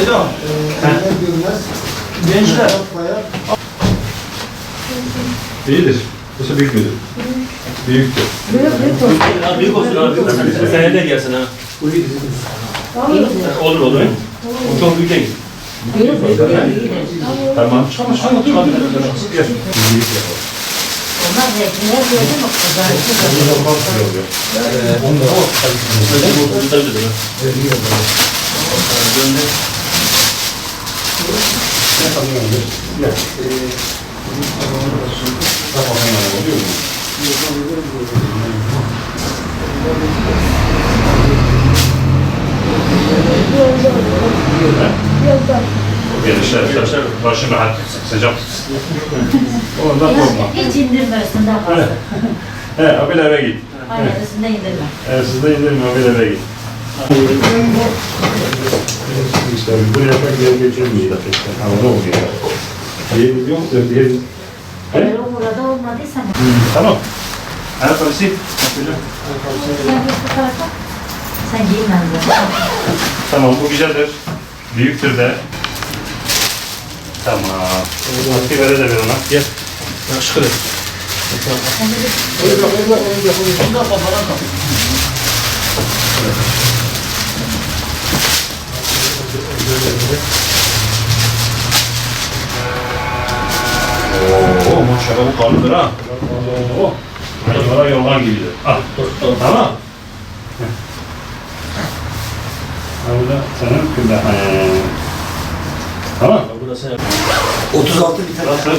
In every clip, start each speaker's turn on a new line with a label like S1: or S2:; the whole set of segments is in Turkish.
S1: Hocam, gençler.
S2: İyidir. Bu büyük müdür? Büyüktür.
S3: Büyük olsun abi. Seneye de gelsin ha. Olur olur. O çok büyük değil.
S2: Tamam. Gel.
S4: Onlar renkliler gördün mü kızlar?
S2: Gençler, başım rahat tutsun, sıcak tutsun. Ondan korkma.
S4: Hiç indirmesin daha fazla.
S2: He, abil eve git.
S4: Aynen üstünde indirme.
S2: Siz de indirin, abil eve git. İşte buraya pek yer geçirmiyor da pek. Ama ne oluyor? Yeriniz yok da yeriniz...
S4: Eğer o burada olmadıysa mı?
S2: Tamam. Ayakları sil.
S4: Sen git bu tarafa. Sen giyinmez zaten.
S2: Tamam, bu güzeldir. Büyüktür de. Tamam. Hakkı vere de ver ona. Gel.
S3: Yakışıklı.
S2: Oo, maşallah bu kalıdır ha. Oo. Hayvara yorgan gibidir. Al. Tamam. Ha, bu da senin kızda. Tamam.
S1: 36 bir tane.
S2: Nasıl?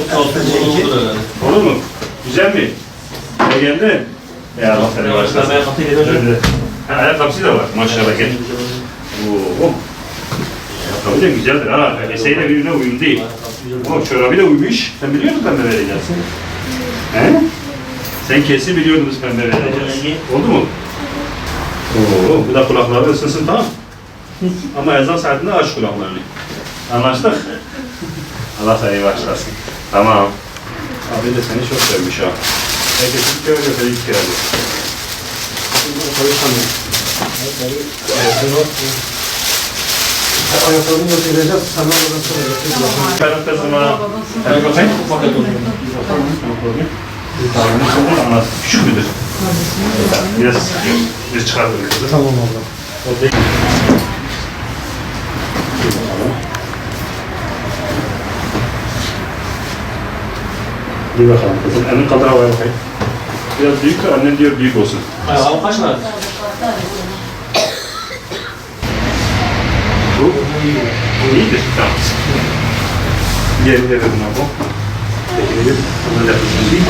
S2: Olur mu? Güzel mi? Ne geldi? Ya Allah seni başlasın. Ayakkabısı da var. Maşallah gel. Oo. Ayakkabı da güzeldir. Ha, eseyle birbirine uyum değil. O çorabı da uymuş. Sen biliyor musun pembe vereceksin? He? Sen kesin biliyordun biz pembe vereceğiz. Oldu mu? Oo, bu da kulakları ısınsın, tamam. Ama ezan saatinde aç kulaklarını. Anlaştık? Allah seni başlasın. Tamam. Abi de seni çok sevmiş ha. Herkes bir kere götürür, iki kere götürür.
S1: Ayakkabını götüreceğiz, sana oradan sonra götüreceğiz.
S2: Benim kızıma... Hadi bakayım. Küçük müdür? Biraz çıkartırız kızı.
S1: Tamam abla.
S2: Bir bakalım kızım. Elini kaldır havaya bakayım. Biraz büyük, annen diyor büyük olsun.
S3: Abi kaç tane?
S2: Bu iyidir. Tamam. Geri verin abi. Peki, bunu da yapalım değil mi?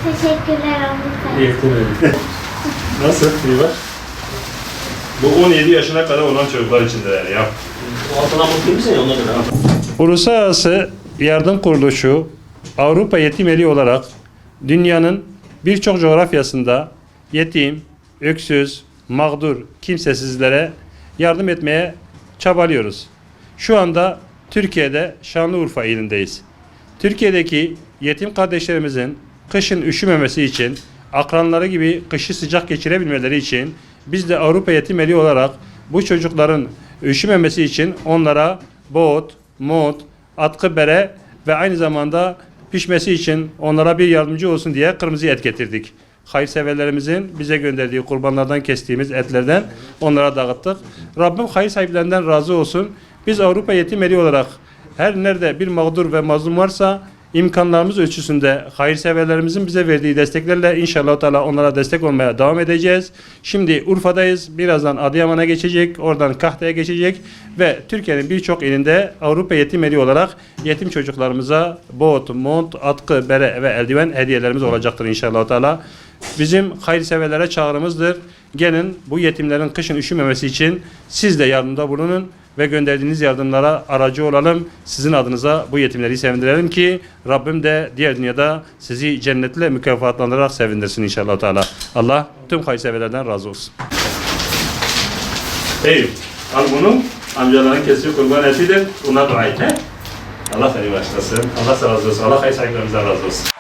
S5: Teşekkürler amca.
S2: Nasıl? İyi bak. Bu 17 yaşına kadar olan çocuklar içindeler ya.
S3: Altına mutlu musun ya ondan sonra?
S2: Uluslararası Yardım Kuruluşu Avrupa Yetim Eli olarak dünyanın birçok coğrafyasında yetim, öksüz, mağdur, kimsesizlere yardım etmeye çabalıyoruz. Şu anda Türkiye'de Şanlıurfa ilindeyiz. Türkiye'deki yetim kardeşlerimizin kışın üşümemesi için, akranları gibi kışı sıcak geçirebilmeleri için biz de Avrupa Yetim Eli olarak bu çocukların üşümemesi için onlara bot, mont, atkı bere ve aynı zamanda pişmesi için onlara bir yardımcı olsun diye kırmızı et getirdik. Hayırseverlerimizin bize gönderdiği kurbanlardan kestiğimiz etlerden onlara dağıttık. Rabbim hayır sahiplerinden razı olsun. Biz Avrupa Yetim Eli olarak her nerede bir mağdur ve mazlum varsa imkanlarımız ölçüsünde hayırseverlerimizin bize verdiği desteklerle inşallah Teala onlara destek olmaya devam edeceğiz. Şimdi Urfa'dayız. Birazdan Adıyaman'a geçecek. Oradan Kahta'ya geçecek. Ve Türkiye'nin birçok ilinde Avrupa Yetim Eli olarak yetim çocuklarımıza bot, mont, atkı, bere ve eldiven hediyelerimiz olacaktır inşallah Teala. Bizim hayırseverlere çağrımızdır. Gelin bu yetimlerin kışın üşümemesi için siz de yardımda bulunun ve gönderdiğiniz yardımlara aracı olalım. Sizin adınıza bu yetimleri sevindirelim ki Rabbim de diğer dünyada sizi cennetle mükafatlandırarak sevindirsin inşallah Teala. Allah tüm hayırseverlerden razı olsun. Eyüp, al bunu. Amcaların kesiyor kurban etidir. Buna dua et. Allah seni başlasın. Allah razı olsun. Allah hayır sahiplerimizden razı olsun.